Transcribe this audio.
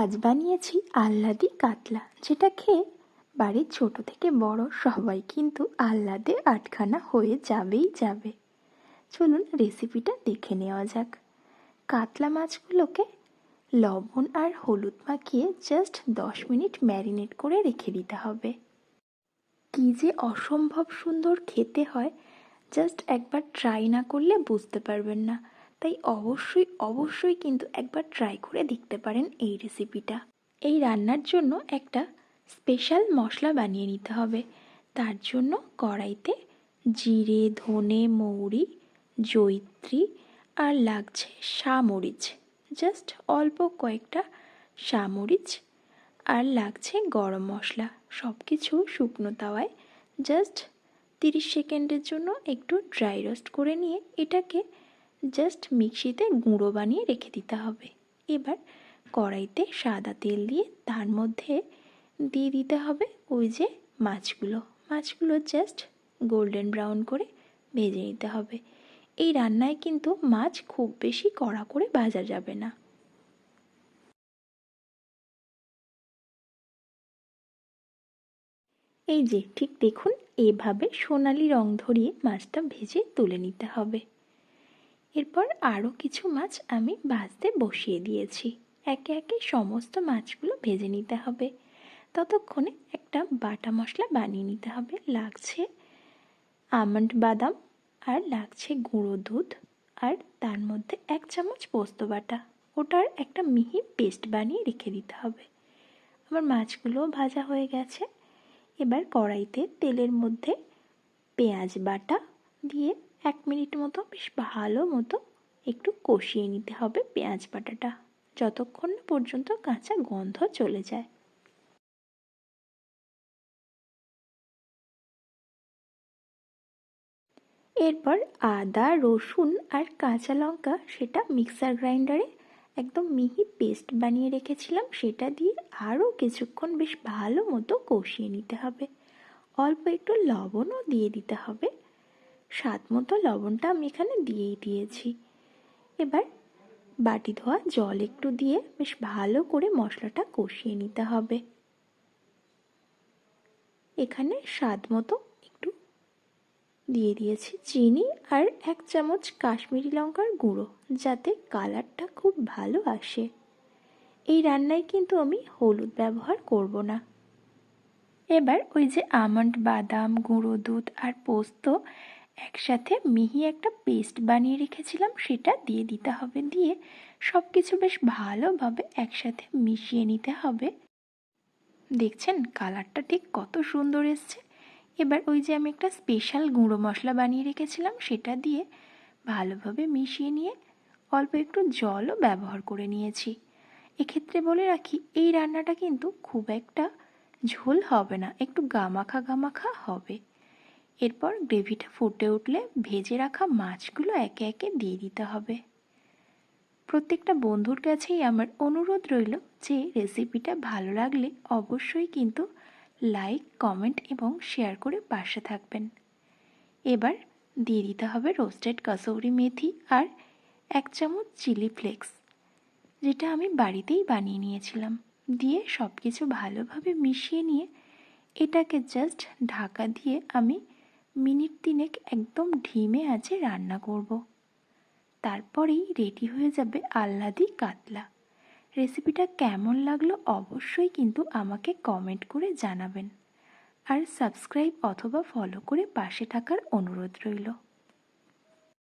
আজ বানিয়েছি আহ্লাদি কাতলা, যেটা খেয়ে বাড়ির ছোট থেকে বড় সবাই কিন্তু আহ্লাদে আটখানা হয়ে যাবেই যাবে। চলুন রেসিপিটা দেখে নেওয়া যাক। কাতলা মাছগুলোকে লবণ আর হলুদ মাখিয়ে জাস্ট 10 মিনিট ম্যারিনেট করে রেখে দিতে হবে। কী যে অসম্ভব সুন্দর খেতে হয়, জাস্ট একবার ট্রাই না করলে বুঝতে পারবেন না। তাই অবশ্যই কিন্তু একবার ট্রাই করে দেখতে পারেন এই রেসিপিটা। এই রান্নার জন্য একটা স্পেশাল মশলা বানিয়ে নিতে হবে। তার জন্য কড়াইতে জিরে, ধনে, মৌরি, জয়িত্রী আর লাগছে শামরিচ, জাস্ট অল্প কয়েকটা শামরিচ, আর লাগছে গরম মশলা। সব কিছু শুকনো তাওয়ায় জাস্ট 30 সেকেন্ডের জন্য একটু ড্রাই রোস্ট করে নিয়ে এটাকে জাস্ট মিক্সিতে গুঁড়ো বানিয়ে রেখে দিতে হবে। এবার কড়াইতে সাদা তেল দিয়ে তার মধ্যে দিয়ে দিতে হবে ওই যে মাছগুলো জাস্ট গোল্ডেন ব্রাউন করে ভেজে নিতে হবে। এই রান্নায় কিন্তু মাছ খুব বেশি কড়া করে ভাজা যাবে না। এই যে ঠিক দেখুন, এভাবে সোনালি রং ধরিয়ে মাছটা ভেজে তুলে নিতে হবে। এরপর আরও কিছু মাছ আমি ভাজতে বসিয়ে দিয়েছি। একে একে সমস্ত মাছগুলো ভেজে নিতে হবে। ততক্ষণে একটা বাটা মশলা বানিয়ে নিতে হবে। লাগছে আমন্ড বাদাম, আর লাগছে গুঁড়ো দুধ, আর তার মধ্যে 1 চামচ পোস্ত বাটা। ওটার একটা মিহি পেস্ট বানিয়ে রেখে দিতে হবে। আমার মাছগুলোও ভাজা হয়ে গেছে। এবার কড়াইতে তেলের মধ্যে পেঁয়াজ বাটা দিয়ে 1 মিনিট মতো বেশ ভালো মতো একটু কষিয়ে নিতে হবে পেঁয়াজ বাটাটা, যতক্ষণ না পর্যন্ত কাঁচা গন্ধ চলে যায়। এরপর আদা, রসুন আর কাঁচা লঙ্কা সেটা মিক্সার গ্রাইন্ডারে একদম মিহি পেস্ট বানিয়ে রেখেছিলাম, সেটা দিয়ে আরও কিছুক্ষণ বেশ ভালো মতো কষিয়ে নিতে হবে। অল্প একটু লবণও দিয়ে দিতে হবে। স্বাদ মতো লবণটা আমি এখানে দিয়েই দিয়েছি। এবার বাটি ধোয়া জল একটু দিয়ে বেশ ভালো করে মশলাটা কষিয়ে নিতে হবে। এখানে স্বাদ মতো একটু দিয়ে দিয়েছি চিনি আর 1 চামচ কাশ্মীরি লঙ্কার গুঁড়ো, যাতে কালারটা খুব ভালো আসে। এই রান্নায় কিন্তু আমি হলুদ ব্যবহার করব না। এবার ওই যে আমন্ড বাদাম, গুঁড়ো দুধ আর পোস্ত একসাথে মিহি একটা পেস্ট বানিয়ে রেখেছিলাম, সেটা দিয়ে দিতে হবে। দিয়ে সব কিছু বেশ ভালোভাবে একসাথে মিশিয়ে নিতে হবে। দেখছেন কালারটা ঠিক কত সুন্দর এসছে। এবার ওই যে আমি একটা স্পেশাল গুঁড়ো মশলা বানিয়ে রেখেছিলাম, সেটা দিয়ে ভালোভাবে মিশিয়ে নিয়ে অল্প একটু জলও ব্যবহার করে নিয়েছি। এক্ষেত্রে বলে রাখি, এই রান্নাটা কিন্তু খুব একটা ঝোল হবে না, একটু গামাখা হবে। এরপর গ্রেভিটা ফুটে উঠলে ভেজে রাখা মাছগুলো একে একে দিয়ে দিতে হবে। প্রত্যেকটা বন্ধুর কাছেই আমার অনুরোধ রইল যে রেসিপিটা ভালো লাগলে অবশ্যই কিন্তু লাইক, কমেন্ট এবং শেয়ার করে পাশে থাকবেন। এবার দিয়ে দিতে হবে রোস্টেড কাসৌরি মেথি আর 1 চামচ চিলি ফ্লেক্স, যেটা আমি বাড়িতেই বানিয়ে নিয়েছিলাম। দিয়ে সব কিছু ভালোভাবে মিশিয়ে নিয়ে এটাকে জাস্ট ঢাকা দিয়ে আমি মিনিট 3 একদম ধিমে আঁচে রান্না করব। তারপরেই রেডি হয়ে যাবে আহ্লাদি কাতলা। রেসিপিটা কেমন লাগলো অবশ্যই কিন্তু আমাকে কমেন্ট করে জানাবেন। আর সাবস্ক্রাইব অথবা ফলো করে পাশে থাকার অনুরোধ রইল।